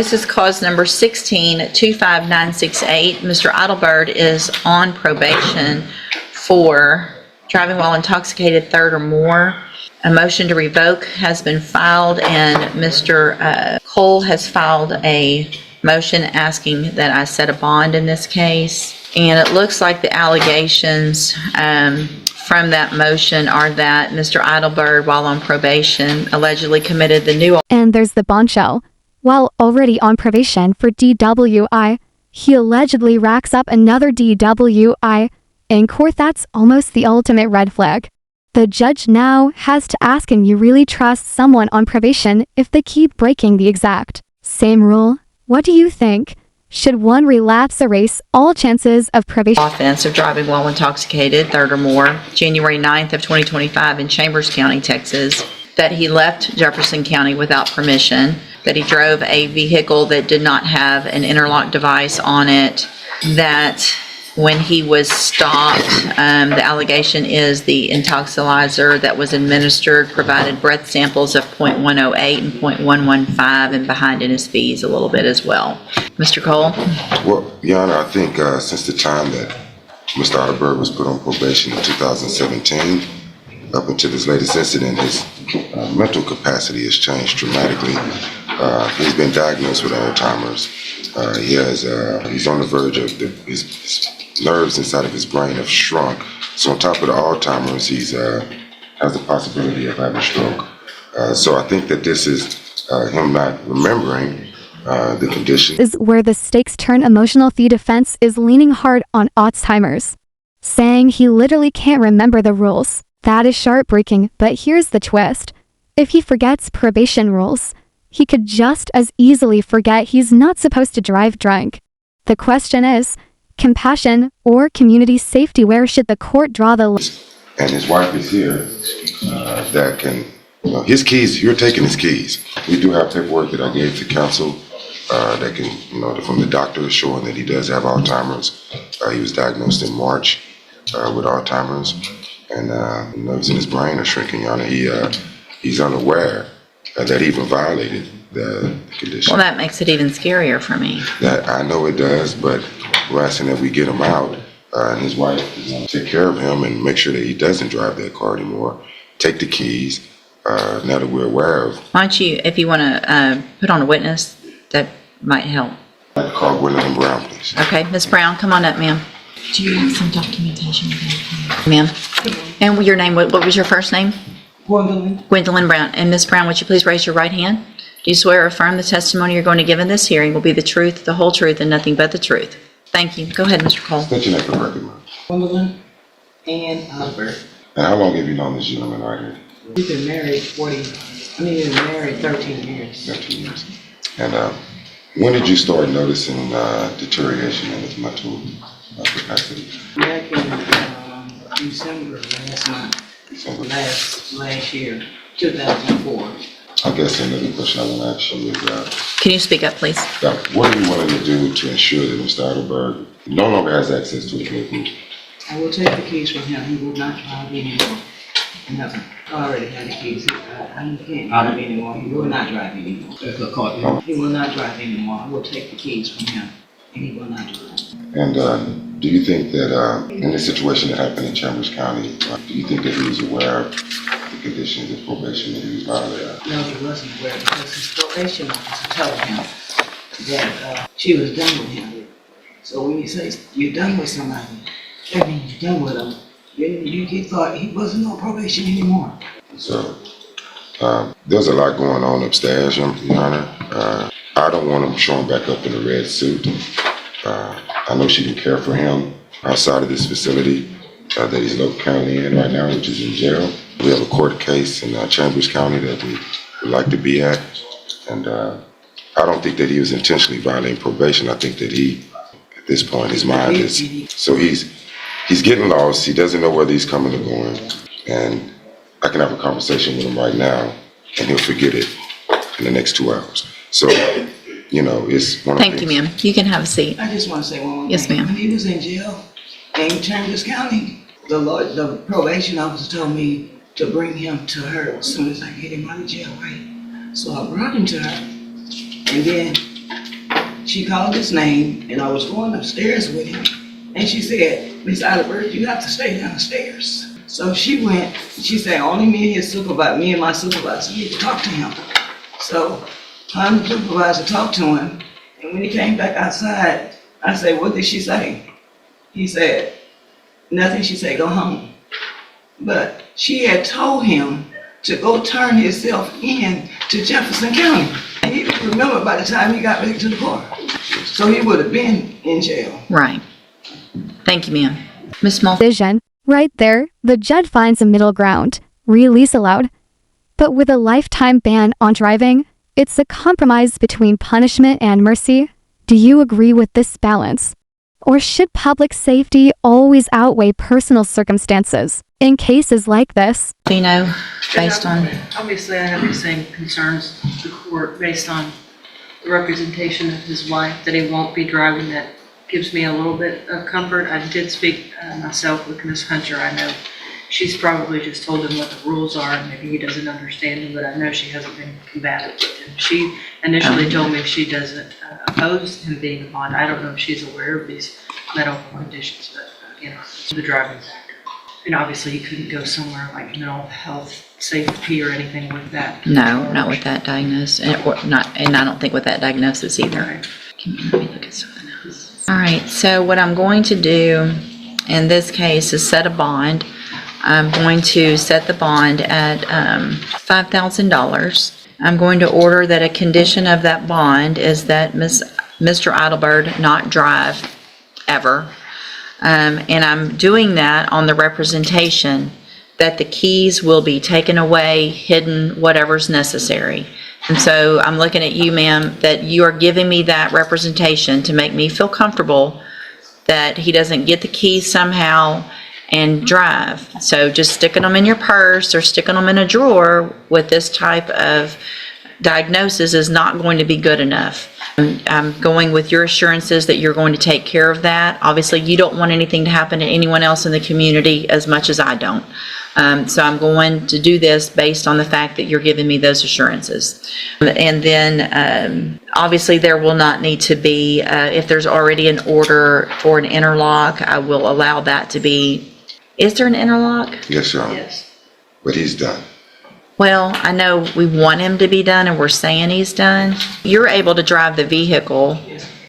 This is cause number 16-25968. Mr. Idlebird is on probation for driving while intoxicated, third or more. A motion to revoke has been filed, and Mr. Cole has filed a motion asking that I set a bond in this case. And it looks like the allegations from that motion are that Mr. Idlebird, while on probation, allegedly committed the new... And there's the bombshell. While already on probation for DWI, he allegedly racks up another DWI. In court, that's almost the ultimate red flag. The judge now has to ask, can you really trust someone on probation if they keep breaking the exact same rule? What do you think? Should one relapse erase all chances of probation? Offense of driving while intoxicated, third or more, January 9th of 2025 in Chambers County, Texas, that he left Jefferson County without permission, that he drove a vehicle that did not have an interlock device on it, that when he was stopped, the allegation is the intoxilizer that was administered provided breath samples of 0.108 and 0.115 and behind in his fees a little bit as well. Mr. Cole? Well, Your Honor, I think since the time that Mr. Idlebird was put on probation in 2017, up until this latest incident, his mental capacity has changed dramatically. He's been diagnosed with Alzheimer's. He's on the verge of his nerves inside of his brain have shrunk. So on top of the Alzheimer's, he's has the possibility of having a stroke. So I think that this is him not remembering the condition. Is where the stakes turn emotional. The defense is leaning hard on Alzheimer's, saying he literally can't remember the rules. That is sharp-breaking, but here's the twist. If he forgets probation rules, he could just as easily forget he's not supposed to drive drunk. The question is, compassion or community safety? Where should the court draw the line? And his wife is here that can, his keys, you're taking his keys. We do have paperwork that I gave to counsel that can, from the doctor showing that he does have Alzheimer's. He was diagnosed in March with Alzheimer's, and nerves in his brain are shrinking. Your Honor, he's unaware that he even violated the condition. Well, that makes it even scarier for me. That I know it does, but we're asking that we get him out, and his wife is going to take care of him and make sure that he doesn't drive that car anymore. Take the keys, now that we're aware of. Why don't you, if you want to put on a witness, that might help. I'd like to call Gwendolyn Brown, please. Okay, Ms. Brown, come on up, ma'am. Do you have some documentation of that? Ma'am. And your name, what was your first name? Gwendolyn. Gwendolyn Brown. And Ms. Brown, would you please raise your right hand? Do you swear or affirm the testimony you're going to give in this hearing will be the truth, the whole truth, and nothing but the truth? Thank you. Go ahead, Mr. Cole. State your name for the record, ma'am. Gwendolyn and Albert. And how long have you known this gentleman right here? We've been married 13 years. 13 years. And when did you start noticing deterioration in his mental capacity? Back in December last month. December. Last year, 2004. I guess another question I want to ask you is, Can you speak up, please? what are you willing to do to ensure that Mr. Idlebird no longer has access to his vehicle? I will take the keys from him. He will not drive anymore. Nothing. I already had the keys. I can't drive anymore. He will not drive anymore. He will not drive anymore. I will take the keys from him, and he will not drive. And do you think that in the situation that happened in Chambers County, do you think that he was aware of the conditions of probation that he was violating? No, he wasn't aware because his probation officer told him that she was done with him. So when you say you're done with somebody, that means you're done with them. You thought he wasn't on probation anymore. So there's a lot going on upstairs, Your Honor. I don't want him showing back up in a red suit. I know she didn't care for him outside of this facility that he's currently in right now, which is in jail. We have a court case in Chambers County that we would like to be at. And I don't think that he was intentionally violating probation. I think that he, at this point, his mind is, so he's getting lost. He doesn't know whether he's coming or going. And I can have a conversation with him right now and he'll forget it in the next 2 hours. So, it's one of the Thank you, ma'am. You can have a seat. I just want to say one more thing. Yes, ma'am. When he was in jail in Chambers County, the probation officer told me to bring him to her as soon as I get him out of jail, right? So I brought him to her, and then she called his name, and I was going upstairs with him. And she said, Miss Alibert, you have to stay downstairs. So she went, she said, only me and my supervisor need to talk to him. So her and the supervisor talked to him, and when he came back outside, I said, what did she say? He said, nothing. She said, go home. But she had told him to go turn himself in to Jefferson County. And he didn't remember by the time he got back to the car. So he would have been in jail. Right. Thank you, ma'am. Ms. Mulford? Vision. Right there, the judge finds a middle ground. Release allowed. But with a lifetime ban on driving, it's a compromise between punishment and mercy. Do you agree with this balance? Or should public safety always outweigh personal circumstances in cases like this? You know, based on... Obviously, I have the same concerns as the court based on the representation of his wife, that he won't be driving. That gives me a little bit of comfort. I did speak myself with Ms. Hunter. I know she's probably just told him what the rules are, and maybe he doesn't understand them, but I know she hasn't been combative with him. She initially told me she doesn't oppose him being a bond. I don't know if she's aware of these medical conditions, but it's the driving factor. And obviously he couldn't go somewhere like mental health safety or anything with that. No, not with that diagnosis, and I don't think with that diagnosis either. Right. Let me look at something else. All right, so what I'm going to do in this case is set a bond. I'm going to set the bond at $5,000. I'm going to order that a condition of that bond is that Mr. Idlebird not drive ever. And I'm doing that on the representation that the keys will be taken away, hidden, whatever's necessary. And so I'm looking at you, ma'am, that you are giving me that representation to make me feel comfortable that he doesn't get the keys somehow and drive. So just sticking them in your purse or sticking them in a drawer with this type of diagnosis is not going to be good enough. I'm going with your assurances that you're going to take care of that. Obviously, you don't want anything to happen to anyone else in the community as much as I don't. So I'm going to do this based on the fact that you're giving me those assurances. And then obviously there will not need to be, if there's already an order for an interlock, I will allow that to be. Is there an interlock? Yes, Your Honor. Yes. But he's done. Well, I know we want him to be done and we're saying he's done. You're able to drive the vehicle